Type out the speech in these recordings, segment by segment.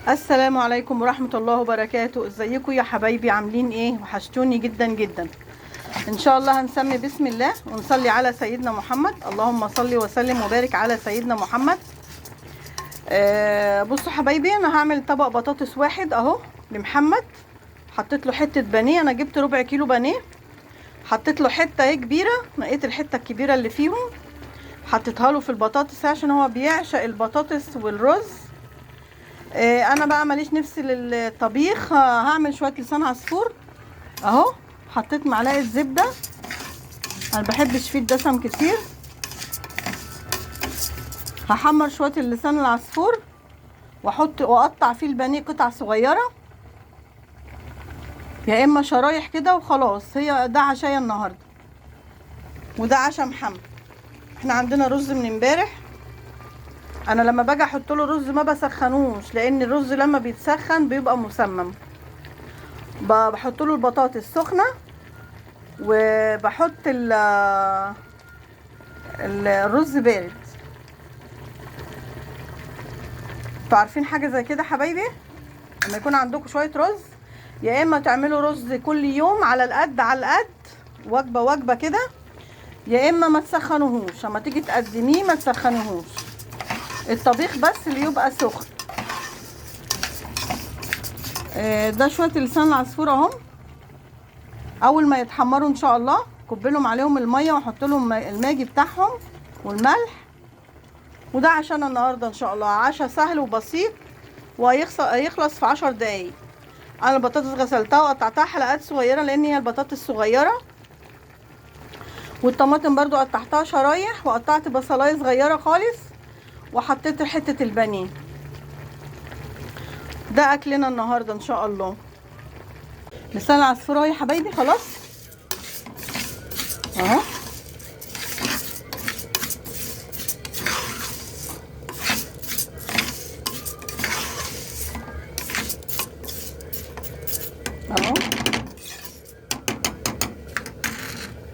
السلام عليكم ورحمة الله وبركاته. ازيكم يا حبايبي؟ عاملين ايه؟ وحشتوني جدا جدا. ان شاء الله هنسمي بسم الله ونصلي على سيدنا محمد. اللهم صل وسلم وبارك على سيدنا محمد. بصوا حبايبي، انا هعمل طبق بطاطس واحد اهو لمحمد. حطيت له حتة بانيه، انا جبت ربع كيلو بانيه، حطيت له حتة اهي كبيرة، نقيت الحتة الكبيرة اللي فيهم حطيتها له في البطاطس عشان هو بيعشق البطاطس والرز. انا بقى ماليش نفسي للطبيخ، هعمل شويه لسان عصفور اهو. حطيت معلقه زبده، انا بحبش فيه الدسم كتير. هحمر شويه اللسان العصفور واحط واقطع فيه البانيه قطع صغيره، يا اما شرايح كده وخلاص. هي ده عشايا النهارده وده عشا محمد. احنا عندنا رز من امبارح، انا لما باجي احط له رز ما بسخنوش لان الرز لما بيتسخن بيبقى مسمم. بحط له البطاطس سخنه وبحط الرز بارد. انتوا عارفين حاجه زي كده حبايبي؟ لما يكون عندكم شويه رز، يا اما تعملوا رز كل يوم على القد وجبه وجبه كده، يا اما ما تسخنوهوش. اما تيجي تقدميه ما تسخنوهوش، الطبيخ بس اللي يبقى سخن. ده شويه لسان العصفور اهم. اول ما يتحمروا ان شاء الله كبلهم عليهم الميه واحط لهم الماجي بتاعهم والملح. وده عشان النهارده ان شاء الله عشاء سهل وبسيط وهيخلص في 10 دقايق. انا البطاطس غسلتها وقطعتها حلقات صغيره لان هي البطاطس صغيره، والطماطم برضو قطعتها شرايح، وقطعت بصلايه صغيره خالص وحطيت حته البانيه. ده اكلنا النهارده ان شاء الله. لسان العصفور اهو يا حبايبي، خلاص اهو. اهو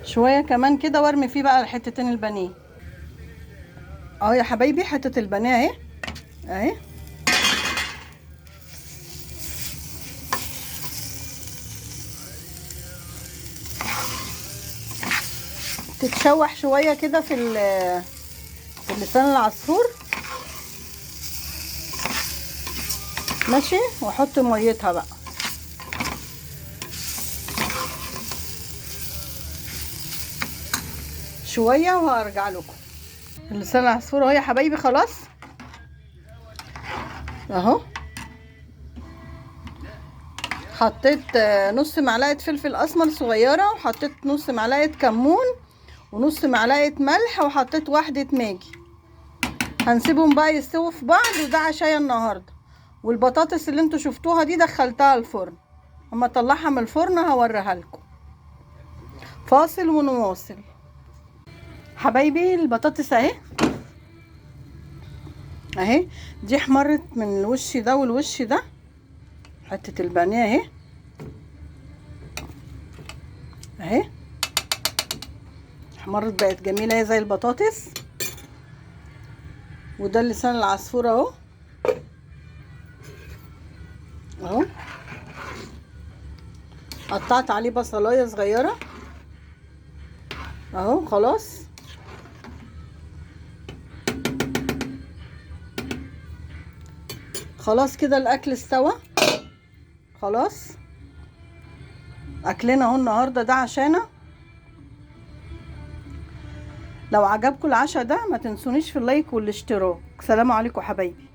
شويه كمان كده وارمي فيه بقى حتتين البانيه اهو يا حبايبي. حته البانيه اهي اهي. تتشوح شويه كده في لسان العصفور ماشي، واحط ميتها بقى شويه وهرجع لكم. لسان العصفور اهو يا حبايبي، خلاص اهو. حطيت نص معلقه فلفل اسمر صغيره، وحطيت نص معلقه كمون ونص معلقه ملح، وحطيت واحده ماجي. هنسيبهم بقى يستووا في بعض. وده عشايا النهارده. والبطاطس اللي انتوا شفتوها دي دخلتها الفرن، اما اطلعها من الفرن هوريها لكم. فاصل ونواصل حبايبي. البطاطس اهي اهي، دي احمرت من الوش ده والوش ده. حته البانيه اهي اهي احمرت، بقت جميله اهي زي البطاطس. وده لسان العصفور اهو اهو. قطعت عليه بصلايه صغيره اهو. خلاص خلاص كده الاكل استوى. خلاص اكلنا اهو النهارده ده عشانا. لو عجبكم العشاء ده ما تنسونيش في اللايك والاشتراك. سلام عليكم حبايبي.